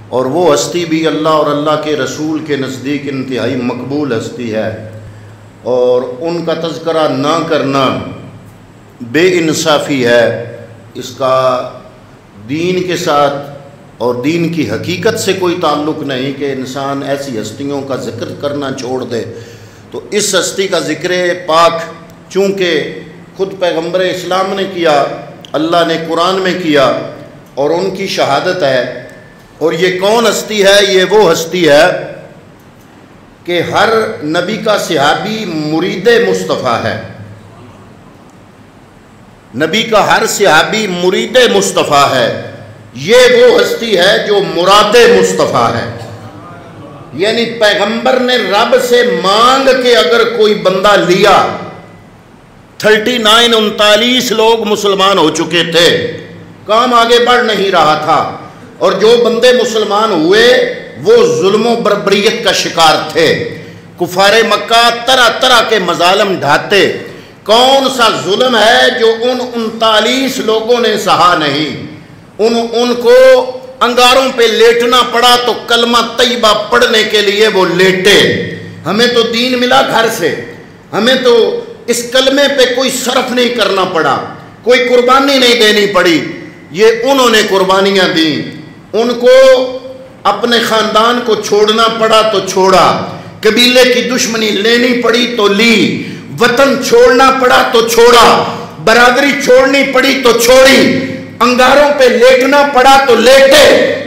اور وہ ہستی بھی اللہ اور اللہ کے رسول کے نزدیک انتہائی مقبول ہستی ہے، اور ان کا تذکرہ نہ کرنا بے انصافی ہے۔ اس کا دین کے ساتھ اور دین کی حقیقت سے کوئی تعلق نہیں کہ انسان ایسی ہستیوں کا ذکر کرنا چھوڑ دے۔ تو اس ہستی کا ذکر پاک چونکہ خود پیغمبر اسلام نے کیا، اللہ نے قرآن میں کیا، اور ان کی شہادت ہے۔ اور یہ کون ہستی ہے؟ یہ وہ ہستی ہے کہ ہر نبی کا صحابی مرید مصطفیٰ ہے۔ نبی کا ہر صحابی مرید مصطفیٰ ہے۔ یہ وہ ہستی ہے جو مراد مصطفیٰ ہے، یعنی پیغمبر نے رب سے مانگ کے اگر کوئی بندہ لیا، 39 لوگ مسلمان ہو چکے تھے، کام آگے بڑھ نہیں رہا تھا، اور جو بندے مسلمان ہوئے وہ ظلم و بربریت کا شکار تھے۔ کفار مکہ طرح طرح کے مظالم ڈھاتے۔ کون سا ظلم ہے جو ان 39 لوگوں نے سہا نہیں؟ ان کو انگاروں پہ لیٹنا پڑا تو کلمہ طیبہ پڑھنے کے لیے وہ لیٹے۔ ہمیں تو دین ملا گھر سے، ہمیں تو اس کلمے پہ کوئی صرف نہیں کرنا پڑا، کوئی قربانی نہیں دینی پڑی۔ یہ انہوں نے قربانیاں دیں، ان کو اپنے خاندان کو چھوڑنا پڑا تو چھوڑا، قبیلے کی دشمنی لینی پڑی تو لی، وطن چھوڑنا پڑا تو چھوڑا، برادری چھوڑنی پڑی تو چھوڑی، انگاروں پہ لیٹنا پڑا تو لیٹے،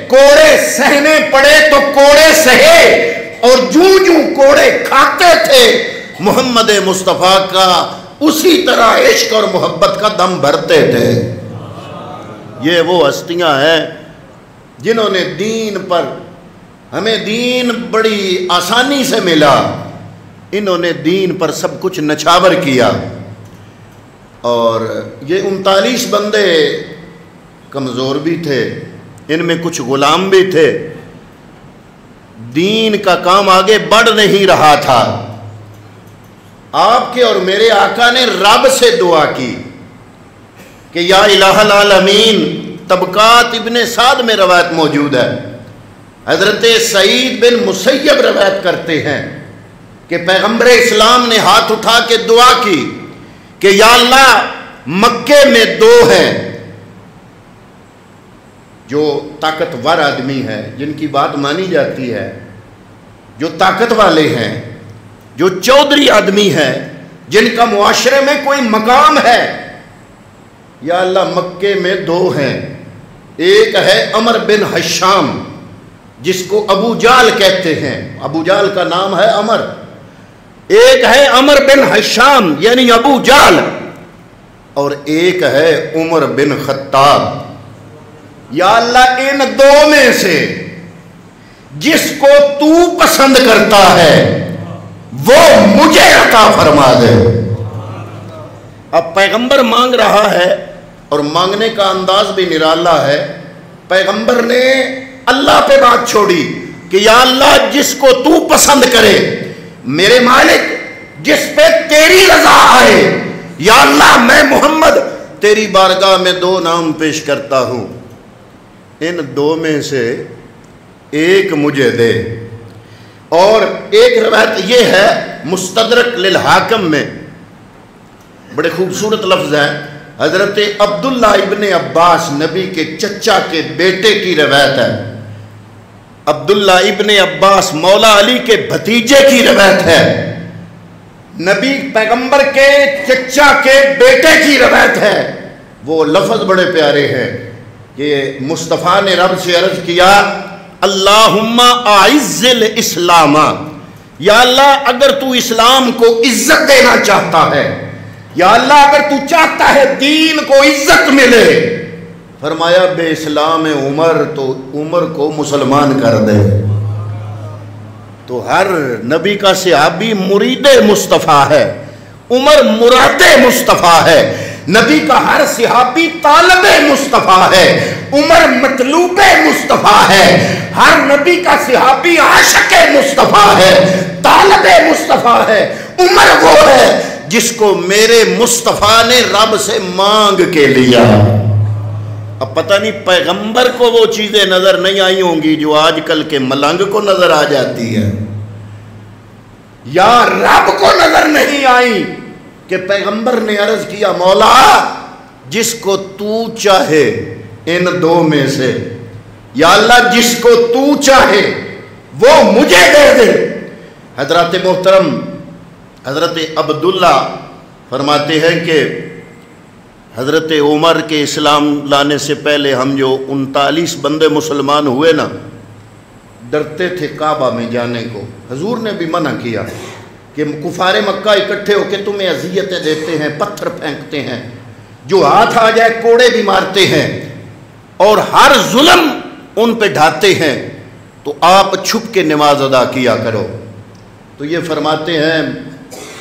کوڑے سہنے پڑے تو کوڑے سہے، اور جوں کوڑے کھاتے تھے محمد مصطفیٰ کا اسی طرح عشق اور محبت کا دم بھرتے تھے۔ یہ وہ ہستیاں ہیں جنہوں نے دین پر، ہمیں دین بڑی آسانی سے ملا، انہوں نے دین پر سب کچھ نچھاور کیا۔ اور یہ 39 بندے کمزور بھی تھے، ان میں کچھ غلام بھی تھے، دین کا کام آگے بڑھ نہیں رہا تھا۔ آپ کے اور میرے آقا نے رب سے دعا کی کہ یا الہ العالمین، طبقات ابن سعد میں روایت موجود ہے، حضرت سعید بن مسیب روایت کرتے ہیں کہ پیغمبر اسلام نے ہاتھ اٹھا کے دعا کی کہ یا اللہ، مکے میں 2 ہیں جو طاقتور آدمی ہے، جن کی بات مانی جاتی ہے، جو طاقت والے ہیں، جو چودھری آدمی ہیں، جن کا معاشرے میں کوئی مقام ہے۔ یا اللہ، مکے میں 2 ہیں، ایک ہے عمر بن حشام جس کو ابو جال کہتے ہیں، ابو جال کا نام ہے عمر، ایک ہے عمر بن حشام یعنی ابو جال، اور ایک ہے عمر بن خطاب۔ یا اللہ، ان 2 میں سے جس کو تو پسند کرتا ہے وہ مجھے عطا فرما دے۔ اب پیغمبر مانگ رہا ہے، اور مانگنے کا انداز بھی نرالا ہے۔ پیغمبر نے اللہ پہ بات چھوڑی کہ یا اللہ، جس کو تو پسند کرے، میرے مالک، جس پہ تیری رضا آئے، یا اللہ، میں محمد تیری بارگاہ میں 2 نام پیش کرتا ہوں، ان 2 میں سے ایک مجھے دے۔ اور ایک روایت یہ ہے مستدرک للحاکم میں، بڑے خوبصورت لفظ ہیں، حضرت عبداللہ ابن عباس نبی کے چچا کے بیٹے کی روایت ہے، عبداللہ ابن عباس مولا علی کے بھتیجے کی روایت ہے، نبی پیغمبر کے چچا کے بیٹے کی روایت ہے۔ وہ لفظ بڑے پیارے ہیں کہ مصطفیٰ نے رب سے عرض کیا اللہم اعز الاسلام، یا اللہ اگر تو اسلام کو عزت دینا چاہتا ہے، یا اللہ اگر تو چاہتا ہے دین کو عزت ملے، فرمایا بے اسلام عمر تو عمر کو مسلمان کر دے۔ تو ہر نبی کا صحابی مرید مصطفیٰ ہے، عمر مراد مصطفیٰ ہے، نبی کا ہر صحابی طالب مصطفیٰ ہے، عمر مطلوب مصطفیٰ ہے، ہر نبی کا صحابی عاشق مصطفیٰ ہے، طالب مصطفیٰ ہے، عمر وہ ہے جس کو میرے مصطفیٰ نے رب سے مانگ کے لیا۔ اب پتہ نہیں پیغمبر کو وہ چیزیں نظر نہیں آئی ہوں گی جو آج کل کے ملنگ کو نظر آ جاتی ہے، یا رب کو نظر نہیں آئی کہ پیغمبر نے عرض کیا مولا جس کو تو چاہے ان دو میں سے، یا اللہ جس کو تو چاہے وہ مجھے دے دے۔ حضرت محترم حضرت عبداللہ فرماتے ہیں کہ حضرت عمر کے اسلام لانے سے پہلے ہم جو 39 بندے مسلمان ہوئے نا، ڈرتے تھے کعبہ میں جانے کو۔ حضور نے بھی منع کیا کہ کفار مکہ اکٹھے ہو کے تمہیں اذیتیں دیتے ہیں، پتھر پھینکتے ہیں، جو ہاتھ آ جائے کوڑے بھی مارتے ہیں اور ہر ظلم ان پہ ڈھاتے ہیں، تو آپ چھپ کے نماز ادا کیا کرو۔ تو یہ فرماتے ہیں،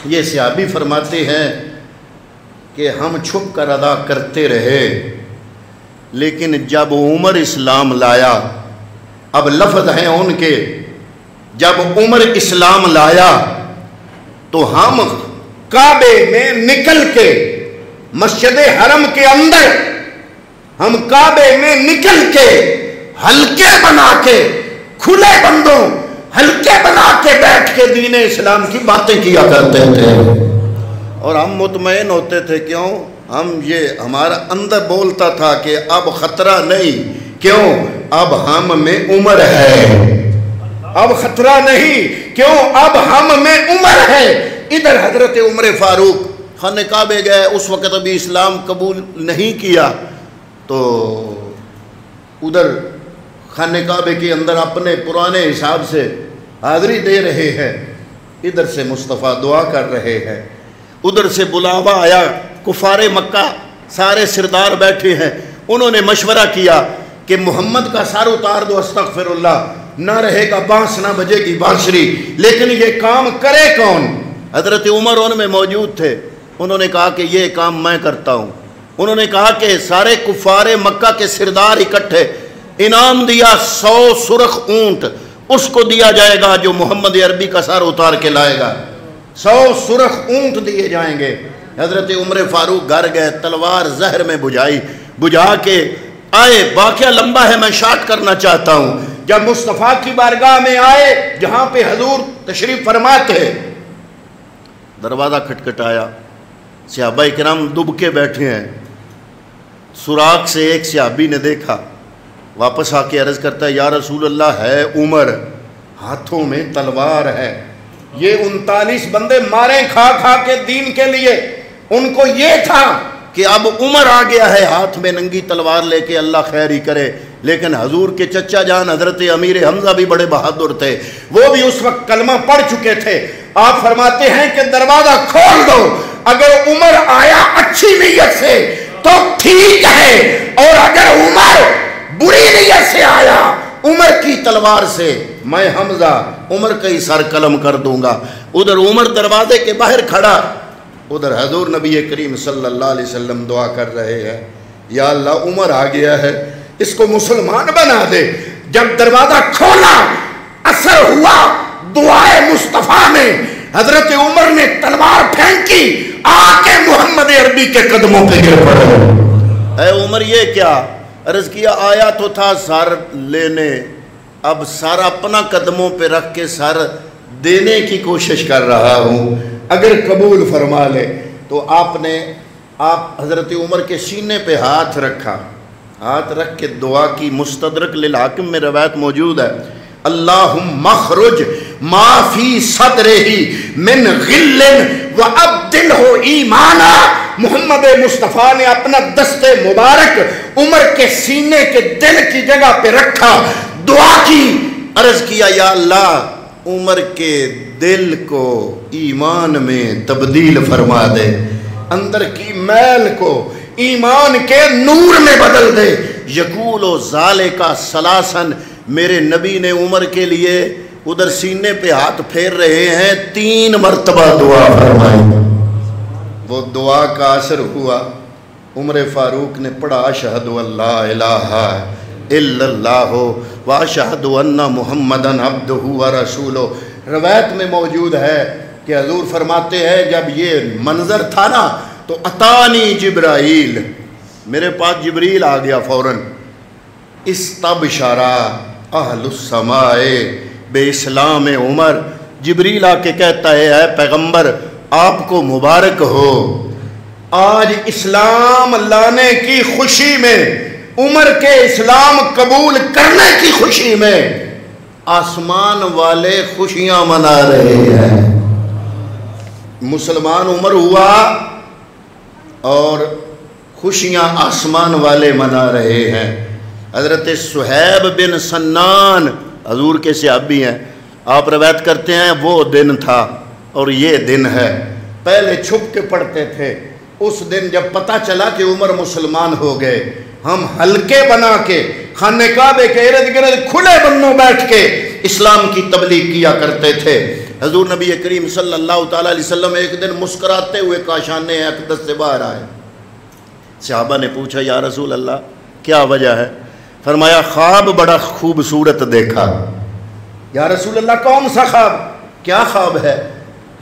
یہ صحابی فرماتے ہیں کہ ہم چھپ کر ادا کرتے رہے، لیکن جب عمر اسلام لایا، اب لفظ ہیں ان کے، جب عمر اسلام لایا تو ہم کعبے میں نکل کے مسجد حرم کے اندر، ہم کعبے میں نکل کے حلقے بنا کے، کھلے بندوں حلقے بنا کے بیٹھ کے دین اسلام کی باتیں کیا کرتے تھے، اور ہم مطمئن ہوتے تھے۔ کیوں؟ یہ ہمارا اندر بولتا تھا کہ اب خطرہ نہیں، کیوں؟ اب ہم میں عمر ہے، اب خطرہ نہیں، کیوں؟ اب ہم میں عمر ہے۔ ادھر حضرت عمر فاروق خانہ کعبے گئے، اس وقت ابھی اسلام قبول نہیں کیا، تو ادھر خانہ کعبے کے اندر اپنے پرانے حساب سے حاضری دے رہے ہیں، ادھر سے مصطفیٰ دعا کر رہے ہیں، ادھر سے بلاوا آیا، کفار مکہ سارے سردار بیٹھے ہیں، انہوں نے مشورہ کیا کہ محمد کا سر اتار دو، استغفر اللہ، نہ رہے گا بانس نہ بجے گی بانسری، لیکن یہ کام کرے کون؟ حضرت عمر ان میں موجود تھے، انہوں نے کہا کہ یہ کام میں کرتا ہوں۔ انہوں نے کہا کہ سارے کفار مکہ کے سردار اکٹھے، انعام دیا 100 سرخ اونٹ، اس کو دیا جائے گا جو محمد عربی کا سر اتار کے لائے گا، 100 سرخ اونٹ دیے جائیں گے۔ حضرت عمر فاروق گھر گئے، تلوار زہر میں بجھا کے آئے۔ واقعہ لمبا ہے، میں شارٹ کرنا چاہتا ہوں۔ جب مصطفیٰ کی بارگاہ میں آئے جہاں پہ حضور تشریف فرماتے، دروازہ کھٹکھٹایا، صحابہ کرام دب کے بیٹھے ہیں، سوراخ سے ایک صحابی نے دیکھا، واپس آ کے عرض کرتا ہے یا رسول اللہ ہے عمر، ہاتھوں میں تلوار ہے، یہ 39 بندے مارے کھا کھا کے دین کے لیے، ان کو یہ تھا کہ اب عمر آ گیا ہے ہاتھ میں ننگی تلوار لے کے، اللہ خیر ہی کرے۔ لیکن حضور کے چچا جان حضرت امیر حمزہ بھی بڑے بہادر تھے، وہ بھی اس وقت کلمہ پڑھ چکے تھے۔ آپ فرماتے ہیں کہ دروازہ کھول دو، اگر عمر آیا اچھی نیت سے تو ٹھیک ہے، اور اگر عمر بری نیت سے آیا عمر کی تلوار سے، میں حمزہ عمر کا ہی سر قلم کر دوں گا۔ ادھر عمر دروازے کے باہر کھڑا، ادھر حضور نبی کریم صلی اللہ علیہ وسلم دعا کر رہے ہیں، یا اللہ عمر آ گیا ہے، اس کو مسلمان بنا دے۔ جب دروازہ کھولا، اثر ہوا دعائے مصطفیٰ میں، حضرت عمر نے تلوار پھینکی، آ کے محمد عربی کے قدموں پہ گر پڑے۔ اے عمر یہ کیا؟ عرض کیا آیا تو تھا سر لینے، اب سر اپنا قدموں پہ رکھ کے سر دینے کی کوشش کر رہا ہوں، اگر قبول فرما لے۔ تو آپ حضرت عمر کے سینے پہ ہاتھ رکھا، ہاتھ رکھ کے دعا کی۔ مستدرک للحاکم میں روایت موجود ہے، اللہم اخرج ما فی صدرہ من غل وابدلہ ایمانا۔ محمد مصطفیٰ نے اپنا دست مبارک عمر کے سینے کے دل کی جگہ پہ رکھا، دعا کی، عرض کیا یا اللہ عمر کے دل کو ایمان میں تبدیل فرما دے، اندر کی میل کو ایمان کے نور میں بدل دے۔ یقول و ذالکا ثلاثاً، میرے نبی نے عمر کے لیے ادھر سینے پہ ہاتھ پھیر رہے ہیں، 3 مرتبہ دعا فرمائی۔ وہ دعا کا اثر ہوا، عمر فاروق نے پڑھا اشہد اللہ الہ الا اللہ واشہد ان محمدً عبدہ ورسولہ۔ روایت میں موجود ہے کہ حضور فرماتے ہیں جب یہ منظر تھا نا تو اتانی جبرائیل، میرے پاس جبریل آ گیا فوراً، استبشرا اہل السماء بے اسلام عمر، جبریل آ کے کہتا ہے اے پیغمبر آپ کو مبارک ہو، آج اسلام لانے کی خوشی میں، عمر کے اسلام قبول کرنے کی خوشی میں آسمان والے خوشیاں منا رہے ہیں۔ مسلمان عمر ہوا اور خوشیاں آسمان والے منا رہے ہیں۔ حضرت صہیب بن سنان حضور کے صحابی ہیں، آپ روایت کرتے ہیں وہ دن تھا اور یہ دن ہے، پہلے چھپ کے پڑھتے تھے، اس دن جب پتہ چلا کہ عمر مسلمان ہو گئے، ہم حلقے بنا کے خانہ کعبے کے ارد گرد کھلے بنوں بیٹھ کے اسلام کی تبلیغ کیا کرتے تھے۔ حضور نبی کریم صلی اللہ تعالیٰ علیہ وسلم ایک دن مسکراتے ہوئے کاشان اقدس سے باہر آئے، صحابہ نے پوچھا یا رسول اللہ کیا وجہ ہے؟ فرمایا خواب بڑا خوبصورت دیکھا۔ یا رسول اللہ کون سا خواب؟ کیا خواب ہے؟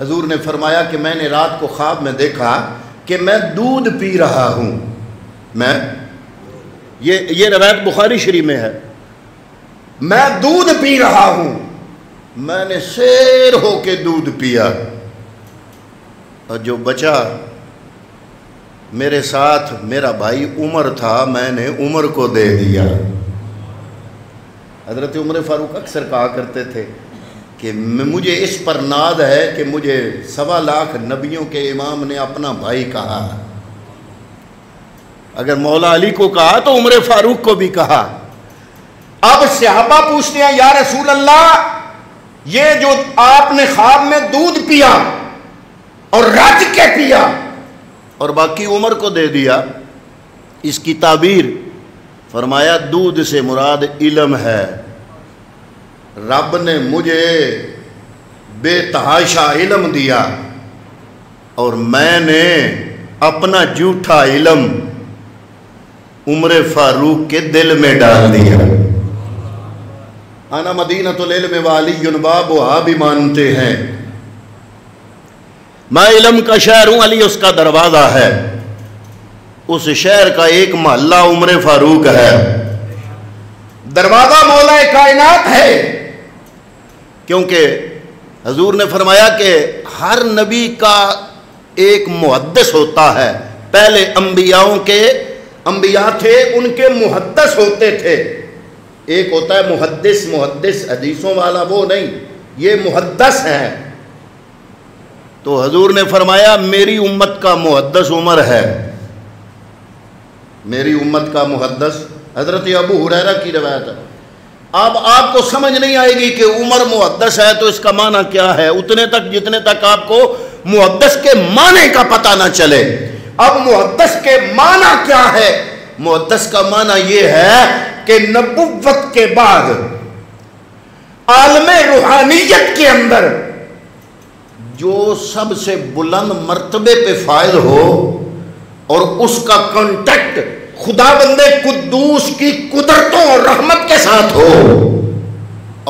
حضور نے فرمایا کہ میں نے رات کو خواب میں دیکھا کہ میں دودھ پی رہا ہوں، یہ روایت بخاری شریف میں ہے، میں دودھ پی رہا ہوں، میں نے سیر ہو کے دودھ پیا اور جو بچا میرے ساتھ میرا بھائی عمر تھا، میں نے عمر کو دے دیا۔ حضرت عمر فاروق اکثر کہا کرتے تھے کہ مجھے اس پر ناز ہے کہ مجھے 1.25 لاکھ نبیوں کے امام نے اپنا بھائی کہا، اگر مولا علی کو کہا تو عمر فاروق کو بھی کہا۔ اب صحابہ پوچھتے ہیں یا رسول اللہ یہ جو آپ نے خواب میں دودھ پیا اور رج کے پیا اور باقی عمر کو دے دیا، اس کی تعبیر فرمایا دودھ سے مراد علم ہے، رب نے مجھے بے تحاشا علم دیا اور میں نے اپنا جھوٹا علم عمر فاروق کے دل میں ڈال دیا۔ انا مدینۃ العلم وعلی بابها بھی مانتے ہیں، میں علم کا شہر ہوں، علی اس کا دروازہ ہے، اس شہر کا ایک محلہ عمر فاروق ہے، دروازہ مولا کائنات ہے، کیونکہ حضور نے فرمایا کہ ہر نبی کا ایک محدث ہوتا ہے، پہلے انبیاء تھے ان کے محدث ہوتے تھے، ایک ہوتا ہے محدث حدیثوں والا، وہ نہیں، یہ محدث ہے۔ تو حضور نے فرمایا میری امت کا محدث عمر ہے، میری امت کا محدث حضرت ابو ہریرہ کی روایت ہے۔ اب آپ کو سمجھ نہیں آئے گی کہ عمر محدث ہے تو اس کا معنی کیا ہے اتنے تک جتنے تک آپ کو محدث کے معنی کا پتہ نہ چلے۔ اب محدث کے معنی کیا ہے؟ محدث کا معنی یہ ہے کہ نبوت کے بعد عالم روحانیت کے اندر جو سب سے بلند مرتبے پہ فائز ہو اور اس کا کانٹیکٹ خدا بندے قدوس کی قدرتوں اور رحمت کے ساتھ ہو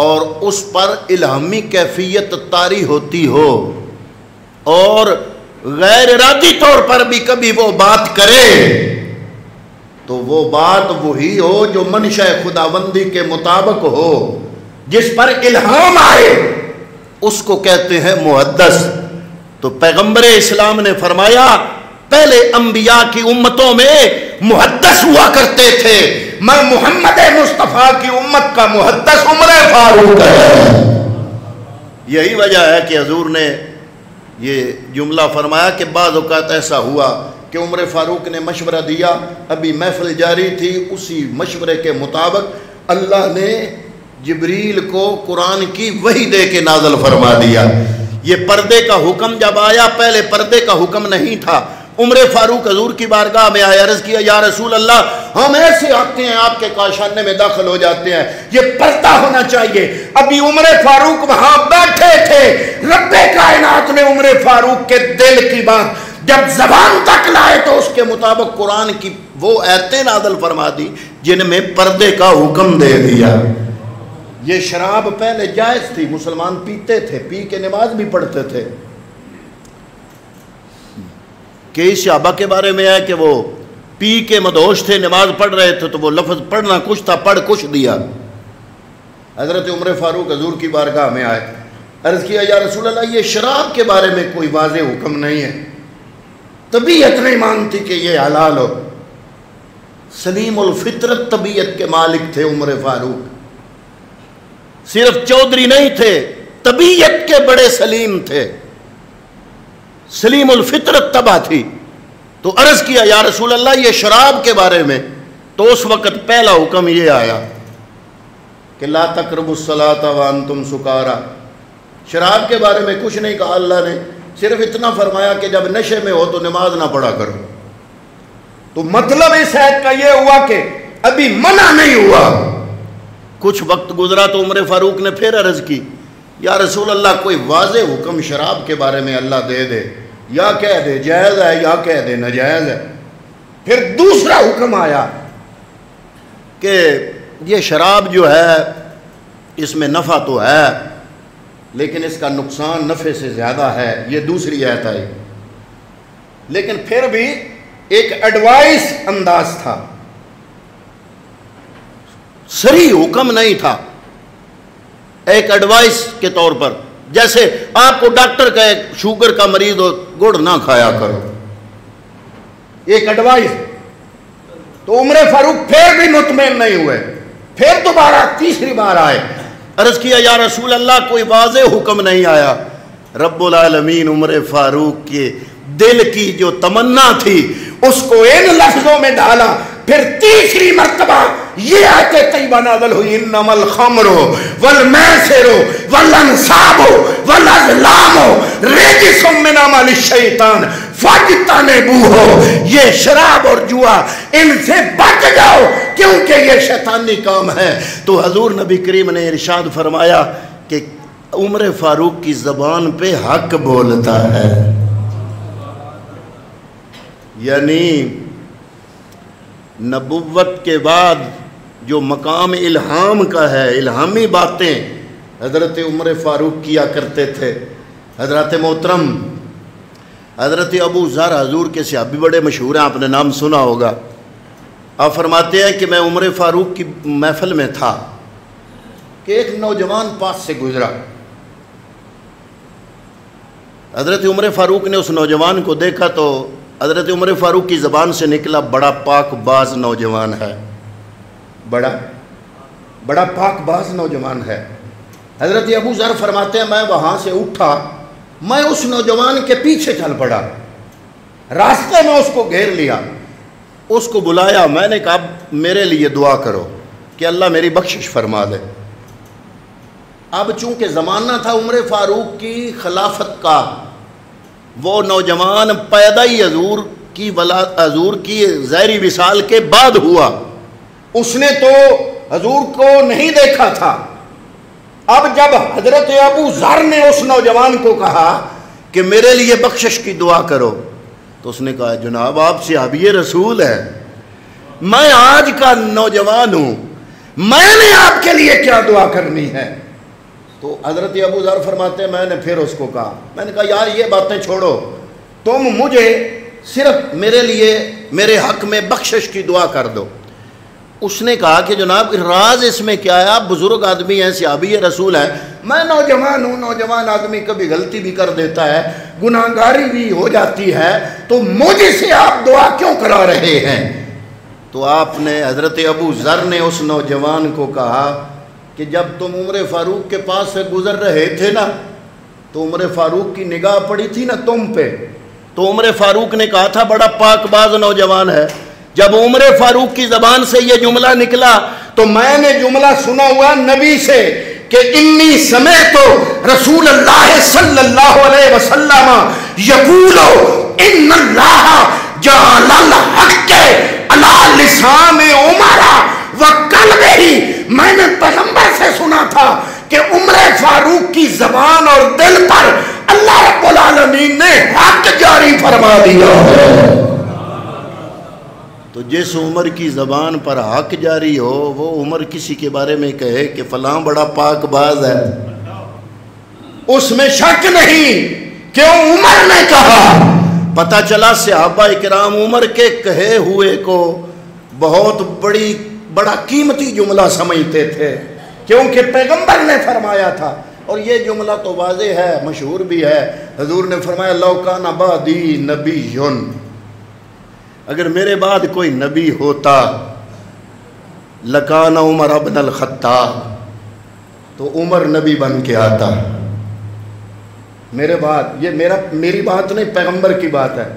اور اس پر الہامی کیفیت طاری ہوتی ہو اور غیر ارادی طور پر بھی کبھی وہ بات کرے تو وہ بات وہی ہو جو منشاء خداوندی کے مطابق ہو، جس پر الہام آئے، اس کو کہتے ہیں محدث۔ تو پیغمبر اسلام نے فرمایا پہلے انبیاء کی امتوں میں محدث ہوا کرتے تھے، میں محمد مصطفیٰ کی امت کا محدث عمر فاروق ہے۔ یہی وجہ ہے کہ حضور نے یہ جملہ فرمایا کہ بعض اوقات ایسا ہوا کہ عمر فاروق نے مشورہ دیا، ابھی محفل جاری تھی، اسی مشورے کے مطابق اللہ نے جبریل کو قرآن کی وحی دے کے نازل فرما دیا۔ یہ پردے کا حکم جب آیا، پہلے پردے کا حکم نہیں تھا، عمر فاروق حضور کی بارگاہ میں آیا، عرض کیا یا رسول اللہ ہم ایسے آتے ہیں آپ کے کاشانے میں داخل ہو جاتے ہیں، یہ پردہ ہونا چاہیے۔ ابھی عمر فاروق وہاں بیٹھے تھے، رب کائنات نے عمر فاروق کے دل کی بات جب زبان تک لائے تو اس کے مطابق قرآن کی وہ آیتیں نازل فرما دی جن میں پردے کا حکم دے دیا۔ یہ شراب پہلے جائز تھی، مسلمان پیتے تھے، پی کے نماز بھی پڑھتے تھے۔ کئی صحابہ کے بارے میں ہے کہ وہ پی کے مدہوش تھے، نماز پڑھ رہے تھے تو وہ لفظ پڑھنا کچھ تھا، پڑھ کچھ دیا۔ حضرت عمر فاروق حضور کی بارگاہ میں آئے، عرض کیا یا رسول اللہ یہ شراب کے بارے میں کوئی واضح حکم نہیں ہے، طبیعت نہیں مانتی کہ یہ حلال ہو۔ سلیم الفطرت طبیعت کے مالک تھے عمر فاروق، صرف چودھری نہیں تھے، طبیعت کے بڑے سلیم تھے، سلیم الفطرت طبع تھی۔ تو عرض کیا یا رسول اللہ یہ شراب کے بارے میں، تو اس وقت پہلا حکم یہ آیا کہ لا تقربوا الصلاۃ وانتم سکارا۔ شراب کے بارے میں کچھ نہیں کہا اللہ نے، صرف اتنا فرمایا کہ جب نشے میں ہو تو نماز نہ پڑھا کرو۔ تو مطلب اس آیت کا یہ ہوا کہ ابھی منع نہیں ہوا۔ کچھ وقت گزرا تو عمر فاروق نے پھر عرض کی یا رسول اللہ کوئی واضح حکم شراب کے بارے میں اللہ دے دے، یا کہہ دے جائز ہے یا کہہ دے ناجائز ہے۔ پھر دوسرا حکم آیا کہ یہ شراب جو ہے اس میں نفع تو ہے لیکن اس کا نقصان نفع سے زیادہ ہے، یہ دوسری آیت آئی۔ لیکن پھر بھی ایک ایڈوائس انداز تھا، صریح حکم نہیں تھا، ایک ایڈوائس کے طور پر، جیسے آپ کو ڈاکٹر کہے شوگر کا مریض ہو گڑ نہ کھایا کرو، ایک ایڈوائس۔ تو عمر فاروق پھر بھی مطمئن نہیں ہوئے، پھر دوبارہ تیسری بار آئے، عرض کیا یا رسول اللہ کوئی واضح حکم نہیں آیا۔ رب العالمین عمر فاروق کے دل کی جو تمنا تھی اس کو ان لفظوں میں ڈالا۔ پھر تیسری مرتبہ یہ آیت طیبہ نازل ہوئی انما الخمر والمیسر والانصاب والازلام رجس من عمل الشیطان فاجتنبوہ۔ یہ شراب اور جوا ان سے بچ جاؤ کیونکہ یہ شیطانی کام ہے۔ تو حضور نبی کریم نے ارشاد فرمایا کہ عمر فاروق کی زبان پہ حق بولتا ہے، یعنی نبوت کے بعد جو مقام الہام کا ہے، الہامی باتیں حضرت عمر فاروق کیا کرتے تھے۔ حضرت محترم حضرت ابو ذر حضور کے صحابی بڑے مشہور ہیں، آپ نے نام سنا ہوگا۔ آپ فرماتے ہیں کہ میں عمر فاروق کی محفل میں تھا کہ ایک نوجوان پاس سے گزرا۔ حضرت عمر فاروق نے اس نوجوان کو دیکھا تو حضرت عمر فاروق کی زبان سے نکلا بڑا پاک باز نوجوان ہے، بڑا پاک باز نوجوان ہے۔ حضرت ابو ذر فرماتے ہیں میں وہاں سے اٹھا، میں اس نوجوان کے پیچھے چل پڑا، راستے میں اس کو گھیر لیا، اس کو بلایا، میں نے کہا میرے لیے دعا کرو کہ اللہ میری بخشش فرما دے۔ اب چونکہ زمانہ تھا عمر فاروق کی خلافت کا، وہ نوجوان پیدا ہی حضور کی ظاہری وصال کے بعد ہوا، اس نے تو حضور کو نہیں دیکھا تھا۔ اب جب حضرت ابو ذر نے اس نوجوان کو کہا کہ میرے لیے بخشش کی دعا کرو تو اس نے کہا جناب آپ صحابی رسول ہیں، میں آج کا نوجوان ہوں، میں نے آپ کے لیے کیا دعا کرنی ہے؟ تو حضرت ابو ذر فرماتے ہیں میں نے پھر اس کو کہا، میں نے کہا یار یہ باتیں چھوڑو، تم مجھے صرف میرے لیے میرے حق میں بخشش کی دعا کر دو۔ اس نے کہا کہ جناب راز اس میں کیا ہے، آپ بزرگ آدمی ہیں، صحابی رسول ہیں، میں نوجوان ہوں، نوجوان آدمی کبھی غلطی بھی کر دیتا ہے، گناہگاری بھی ہو جاتی ہے، تو مجھے سے آپ دعا کیوں کرا رہے ہیں؟ تو آپ نے حضرت ابو ذر نے اس نوجوان کو کہا کہ جب تم عمر فاروق کے پاس سے گزر رہے تھے نا تو عمر فاروق کی نگاہ پڑی تھی نا تم پہ، تو عمر فاروق نے کہا تھا بڑا پاک باز نوجوان ہے۔ جب عمر فاروق کی زبان سے یہ جملہ نکلا تو میں نے جملہ سنا ہوا نبی سے کہ انی سمعت رسول اللہ صلی اللہ علیہ وسلم یقول ان اللہ جعل الحق علی لسان عمر وقلبہ۔ میں نے پیغمبر سے سنا تھا کہ عمر فاروق کی زبان اور دل پر اللہ رب العالمین نے حق جاری فرما دیا ہے۔ تو جس عمر کی زبان پر حق جاری ہو وہ عمر کسی کے بارے میں کہے کہ فلاں بڑا پاک باز ہے، اس میں شک نہیں، کیوں عمر نے کہا پتہ چلا صحابہ کرام عمر کے کہے ہوئے کو بہت بڑا قیمتی جملہ سمجھتے تھے، کیونکہ پیغمبر نے فرمایا تھا، اور یہ جملہ تو واضح ہے، مشہور بھی ہے۔ حضور نے فرمایا لو کان بعدی نبی، اگر میرے بعد کوئی نبی ہوتا لکان عمر ابن الخطاب، تو عمر نبی بن کے آتا میرے بعد۔ یہ میری بات نہیں، پیغمبر کی بات ہے۔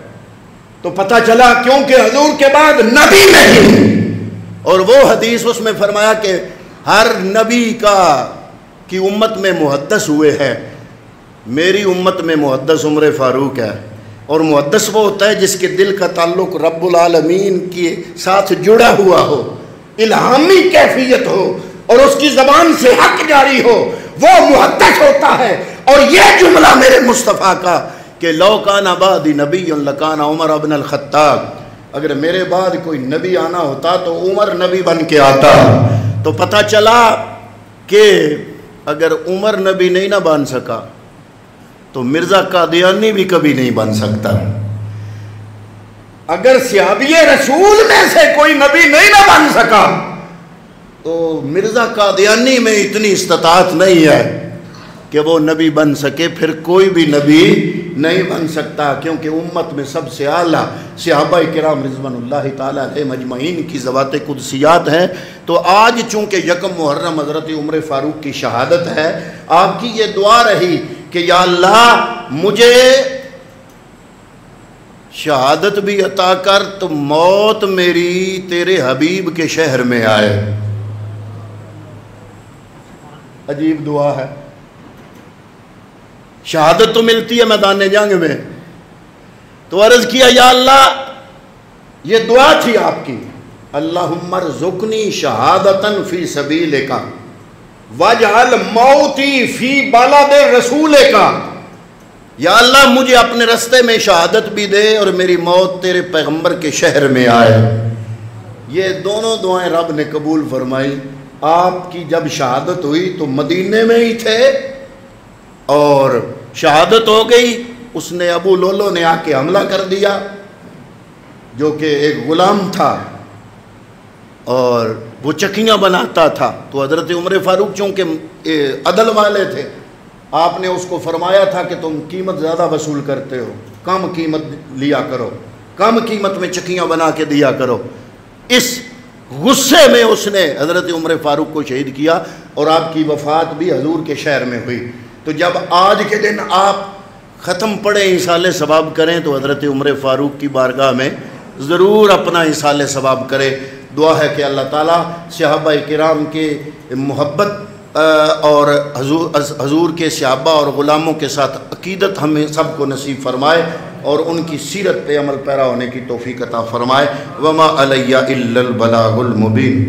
تو پتہ چلا کیونکہ حضور کے بعد نبی نہیں، اور وہ حدیث اس میں فرمایا کہ ہر نبی کی امت میں محدث ہوئے ہیں، میری امت میں محدث عمر فاروق ہے۔ اور محدث وہ ہوتا ہے جس کے دل کا تعلق رب العالمین کے ساتھ جڑا ہوا ہو، الہامی کیفیت ہو، اور اس کی زبان سے حق جاری ہو، وہ محدث ہوتا ہے۔ اور یہ جملہ میرے مصطفیٰ کا کہ لو کان بعدی نبی لکان عمر ابن الخطاب، اگر میرے بعد کوئی نبی آنا ہوتا تو عمر نبی بن کے آتا۔ تو پتہ چلا کہ اگر عمر نبی نہیں نہ بن سکا تو مرزا قادیانی بھی کبھی نہیں بن سکتا۔ اگر صحابی رسول میں سے کوئی نبی نہیں نہ بن سکا تو مرزا قادیانی میں اتنی استطاعت نہیں ہے کہ وہ نبی بن سکے، پھر کوئی بھی نبی نہیں بن سکتا، کیونکہ امت میں سب سے اعلیٰ صحابہ کرام رضوان اللہ تعالیٰ علیہ مجمعین کی ذوات قدسیات ہیں۔ تو آج چونکہ یکم محرم حضرت عمر فاروق کی شہادت ہے، آپ کی یہ دعا رہی کہ یا اللہ مجھے شہادت بھی عطا کر تو موت میری تیرے حبیب کے شہر میں آئے۔ عجیب دعا ہے۔ شہادت تو ملتی ہے میدان جنگ میں، تو عرض کیا یا اللہ، یہ دعا تھی آپ کی، اللہم ارزقنی شہادتن فی سبیلک واجعل موتی فی بلد رسولک، یا اللہ مجھے اپنے رستے میں شہادت بھی دے اور میری موت تیرے پیغمبر کے شہر میں آئے۔ یہ دونوں دعائیں رب نے قبول فرمائی۔ آپ کی جب شہادت ہوئی تو مدینے میں ہی تھے، اور شہادت ہو گئی، اس نے ابو لولو نے آ کے حملہ کر دیا، جو کہ ایک غلام تھا اور وہ چکیاں بناتا تھا۔ تو حضرت عمر فاروق چونکہ عدل والے تھے، آپ نے اس کو فرمایا تھا کہ تم قیمت زیادہ وصول کرتے ہو، کم قیمت لیا کرو، کم قیمت میں چکیاں بنا کے دیا کرو۔ اس غصے میں اس نے حضرت عمر فاروق کو شہید کیا، اور آپ کی وفات بھی حضور کے شہر میں ہوئی۔ تو جب آج کے دن آپ ختم پڑھیں، ایصال ثواب کریں، تو حضرت عمر فاروق کی بارگاہ میں ضرور اپنا ایصال ثواب کریں۔ دعا ہے کہ اللہ تعالیٰ صحابہ کرام کے محبت اور حضور کے صحابہ اور غلاموں کے ساتھ عقیدت ہمیں سب کو نصیب فرمائے، اور ان کی سیرت پہ عمل پیرا ہونے کی توفیق عطا فرمائے۔ وما علیہ الا البلاغ المبین۔